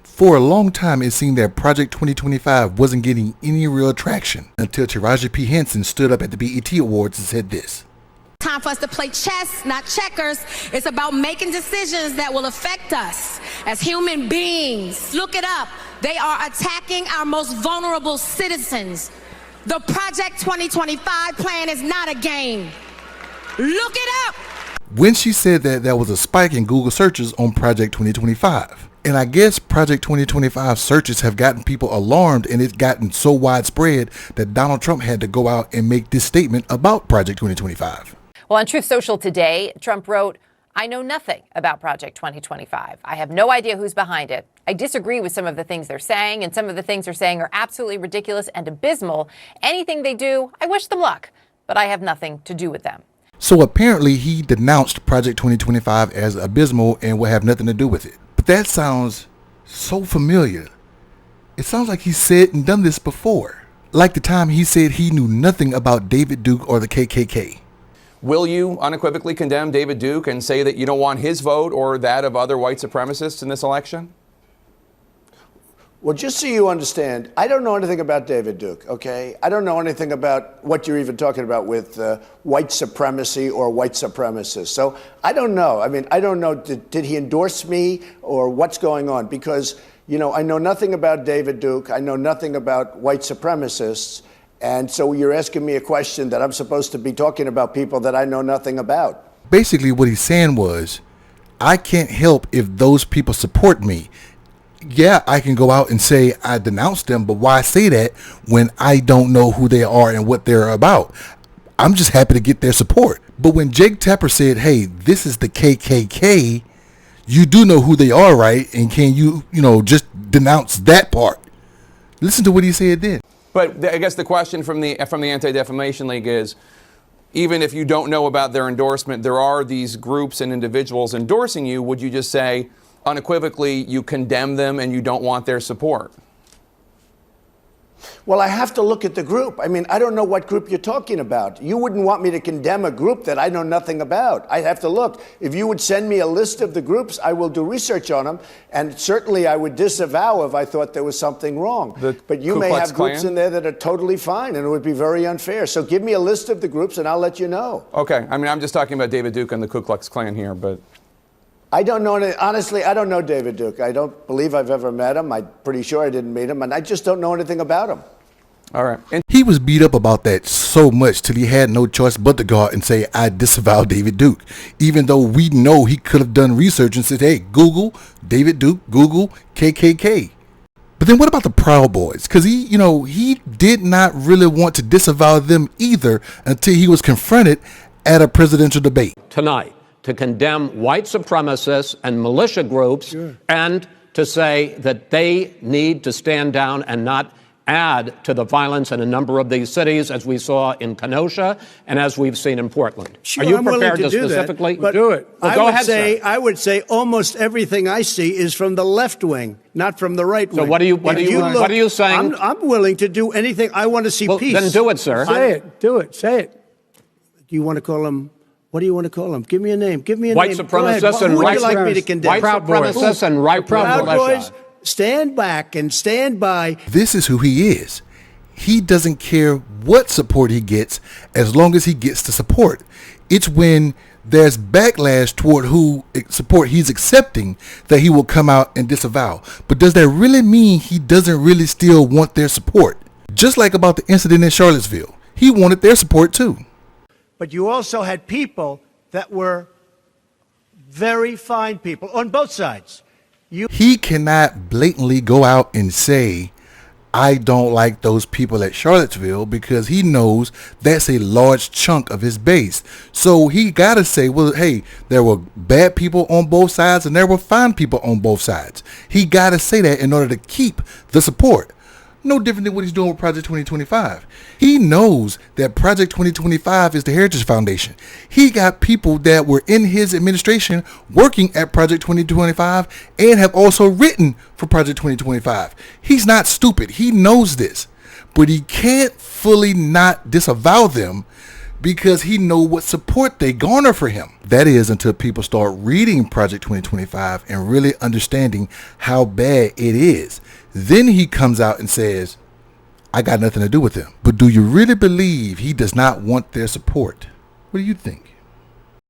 For a long time, it seemed that Project 2025 wasn't getting any real traction until Taraji P. Henson stood up at the BET Awards and said this. Time for us to play chess, not checkers. It's about making decisions that will affect us as human beings. Look it up. They are attacking our most vulnerable citizens. The Project 2025 plan is not a game. Look it up. When she said that, there was a spike in Google searches on Project 2025. And I guess Project 2025 searches have gotten people alarmed, and it's gotten so widespread that Donald Trump had to go out and make this statement about Project 2025. Well, on Truth Social today, Trump wrote, "I know nothing about Project 2025. I have no idea who's behind it. I disagree with some of the things they're saying, and some of the things they're saying are absolutely ridiculous and abysmal. Anything they do, I wish them luck, but I have nothing to do with them." So apparently he denounced Project 2025 as abysmal and will have nothing to do with it. But that sounds so familiar. It sounds like he said and done this before. Like the time he said he knew nothing about David Duke or the KKK. Will you unequivocally condemn David Duke and say that you don't want his vote or that of other white supremacists in this election? Well, just so you understand, I don't know anything about David Duke, okay? I don't know anything about what you're even talking about with white supremacy or white supremacists. So I don't know. I mean, I don't know, did he endorse me or what's going on? Because, you know, I know nothing about David Duke. I know nothing about white supremacists. And so you're asking me a question that I'm supposed to be talking about people that I know nothing about. Basically what he's saying was, I can't help if those people support me. Yeah, I can go out and say I denounce them, but why say that when I don't know who they are and what they're about? I'm just happy to get their support. But when Jake Tapper said, hey, this is the KKK, you do know who they are, right? And can you, just denounce that part? Listen to what he said then. But I guess the question from the Anti-Defamation League is, even if you don't know about their endorsement, there are these groups and individuals endorsing you. Would you just say unequivocally you condemn them and you don't want their support? Well, I have to look at the group. I mean, I don't know what group you're talking about. You wouldn't want me to condemn a group that I know nothing about. I have to look. If you would send me a list of the groups, I will do research on them. And certainly I would disavow if I thought there was something wrong. But you may have groups in there that are totally fine, and it would be very unfair. So give me a list of the groups and I'll let you know. Okay. I mean, I'm just talking about David Duke and the Ku Klux Klan here, but... I don't know. Honestly, I don't know David Duke. I don't believe I've ever met him. I'm pretty sure I didn't meet him, and I just don't know anything about him. All right. And he was beat up about that so much till he had no choice but to go out and say, I disavow David Duke. Even though we know he could have done research and said, hey, Google David Duke, Google KKK. But then what about the Proud Boys? Because he did not really want to disavow them either until he was confronted at a presidential debate. Tonight, to condemn white supremacists and militia groups, and to say that they need to stand down and not add to the violence in a number of these cities, as we saw in Kenosha and as we've seen in Portland. Sure, are you I'm prepared to do specifically that, but do it? Well, go ahead, sir. I would say almost everything I see is from the left wing, not from the right wing. So what are you saying? I'm willing to do anything. I want to see peace. Then do it, sir. Say it. Do it. Say it. Do you want to call him? What do you want to call them? Give me a name. Give me a white name. Supremacists and who would white you like me to condemn? White supremacists and Proud Boys. Stand back and stand by. This is who he is. He doesn't care what support he gets as long as he gets the support. It's when there's backlash toward who support he's accepting that he will come out and disavow. But does that really mean he doesn't really still want their support? Just like about the incident in Charlottesville. He wanted their support too. But you also had people that were very fine people on both sides. He cannot blatantly go out and say, I don't like those people at Charlottesville, because he knows that's a large chunk of his base. So he got to say, well, hey, there were bad people on both sides and there were fine people on both sides. He got to say that in order to keep the support. No different than what he's doing with Project 2025. He knows that Project 2025 is the Heritage Foundation. He got people that were in his administration working at Project 2025 and have also written for Project 2025. He's not stupid. He knows this, but he can't fully not disavow them because he know what support they garner for him. That is until people start reading Project 2025 and really understanding how bad it is. Then he comes out and says, I got nothing to do with them. But do you really believe he does not want their support? What do you think?